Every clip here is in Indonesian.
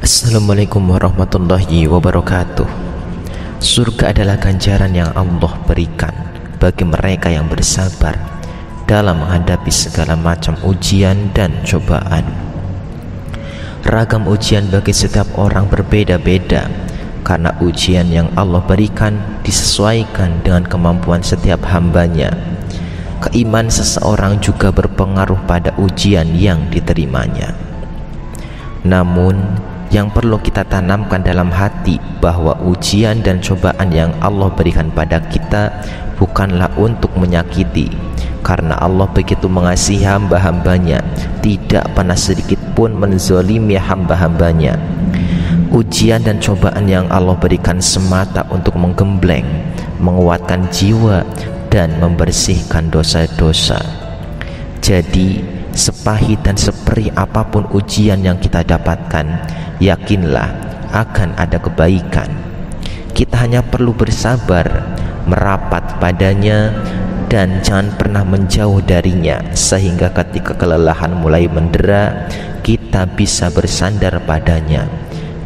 Assalamualaikum warahmatullahi wabarakatuh. Surga adalah ganjaran yang Allah berikan bagi mereka yang bersabar dalam menghadapi segala macam ujian dan cobaan. Ragam ujian bagi setiap orang berbeda-beda, karena ujian yang Allah berikan disesuaikan dengan kemampuan setiap hambanya. Keimanan seseorang juga berpengaruh pada ujian yang diterimanya. Namun, yang perlu kita tanamkan dalam hati bahwa ujian dan cobaan yang Allah berikan pada kita bukanlah untuk menyakiti, karena Allah begitu mengasihi hamba-hambanya, tidak pernah sedikit pun menzalimi hamba-hambanya. Ujian dan cobaan yang Allah berikan semata untuk menggembleng, menguatkan jiwa, dan membersihkan dosa-dosa. Jadi, sepahit dan seperih apapun ujian yang kita dapatkan, yakinlah akan ada kebaikan. Kita hanya perlu bersabar, merapat padanya, dan jangan pernah menjauh darinya, sehingga ketika kelelahan mulai mendera, kita bisa bersandar padanya.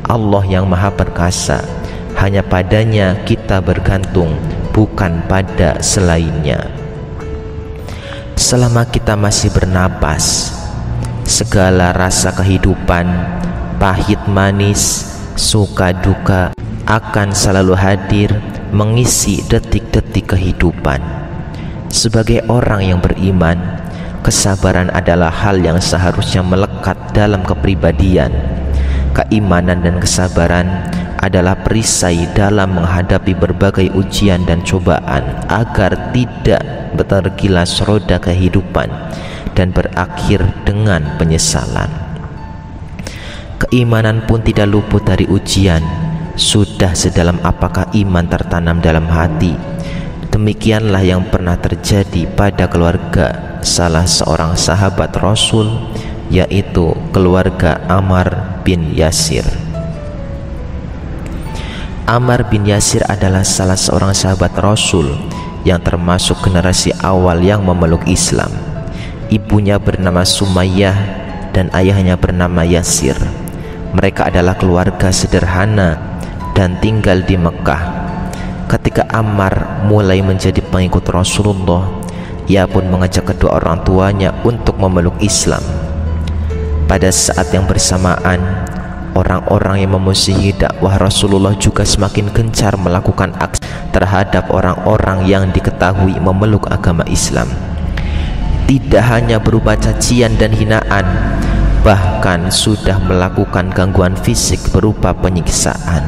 Allah yang Maha Perkasa, hanya padanya kita bergantung, bukan pada selainnya. Selama kita masih bernapas, segala rasa kehidupan, pahit manis, suka duka akan selalu hadir mengisi detik-detik kehidupan. Sebagai orang yang beriman, kesabaran adalah hal yang seharusnya melekat dalam kepribadian. Keimanan dan kesabaran adalah perisai dalam menghadapi berbagai ujian dan cobaan agar tidak tergilas roda kehidupan dan berakhir dengan penyesalan. Keimanan pun tidak luput dari ujian. Sudah sedalam apakah iman tertanam dalam hati? Demikianlah yang pernah terjadi pada keluarga salah seorang sahabat Rasul, yaitu keluarga Ammar bin Yasir. Ammar bin Yasir adalah salah seorang sahabat Rasul yang termasuk generasi awal yang memeluk Islam. Ibunya bernama Sumayyah dan ayahnya bernama Yasir. Mereka adalah keluarga sederhana dan tinggal di Mekah. Ketika Ammar mulai menjadi pengikut Rasulullah, ia pun mengajak kedua orang tuanya untuk memeluk Islam. Pada saat yang bersamaan, orang-orang yang memusuhi dakwah Rasulullah juga semakin gencar melakukan aksi terhadap orang-orang yang diketahui memeluk agama Islam. Tidak hanya berupa cacian dan hinaan, bahkan sudah melakukan gangguan fisik berupa penyiksaan.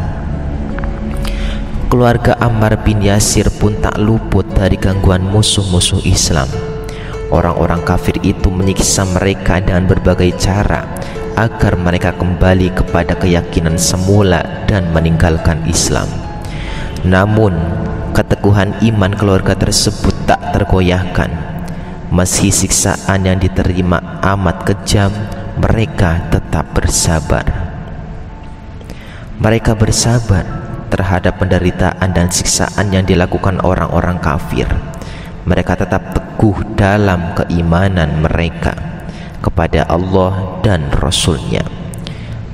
Keluarga Ammar bin Yasir pun tak luput dari gangguan musuh-musuh Islam. Orang-orang kafir itu menyiksa mereka dengan berbagai cara agar mereka kembali kepada keyakinan semula dan meninggalkan Islam. Namun, keteguhan iman keluarga tersebut tak tergoyahkan. Meski siksaan yang diterima amat kejam, mereka tetap bersabar. Mereka bersabar terhadap penderitaan dan siksaan yang dilakukan orang-orang kafir. Mereka tetap teguh dalam keimanan mereka kepada Allah dan Rasul-Nya.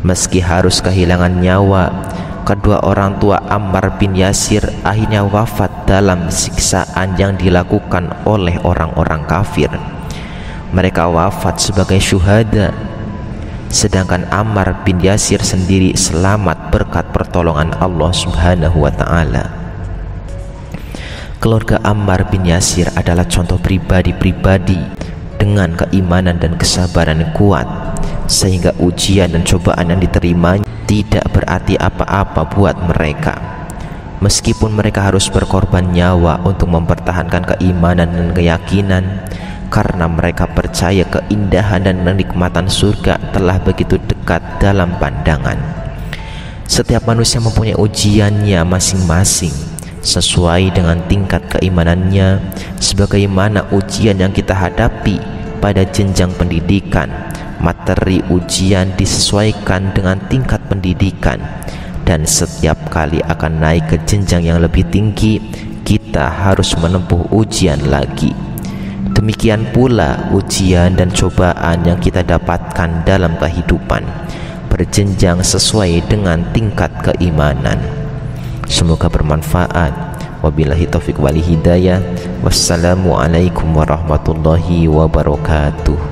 Meski harus kehilangan nyawa, kedua orang tua Ammar bin Yasir akhirnya wafat dalam siksaan yang dilakukan oleh orang-orang kafir. Mereka wafat sebagai syuhada, sedangkan Ammar bin Yasir sendiri selamat berkat pertolongan Allah Subhanahu wa ta'ala. Keluarga Ammar bin Yasir adalah contoh pribadi-pribadi dengan keimanan dan kesabaran yang kuat, sehingga ujian dan cobaan yang diterima tidak berarti apa-apa buat mereka. Meskipun mereka harus berkorban nyawa untuk mempertahankan keimanan dan keyakinan, karena mereka percaya keindahan dan kenikmatan surga telah begitu dekat dalam pandangan. Setiap manusia mempunyai ujiannya masing-masing sesuai dengan tingkat keimanannya, sebagaimana ujian yang kita hadapi pada jenjang pendidikan. Materi ujian disesuaikan dengan tingkat pendidikan, dan setiap kali akan naik ke jenjang yang lebih tinggi, kita harus menempuh ujian lagi. Demikian pula ujian dan cobaan yang kita dapatkan dalam kehidupan berjenjang sesuai dengan tingkat keimanan. Semoga bermanfaat. Wabillahi taufiq wal hidayah. Wassalamualaikum warahmatullahi wabarakatuh.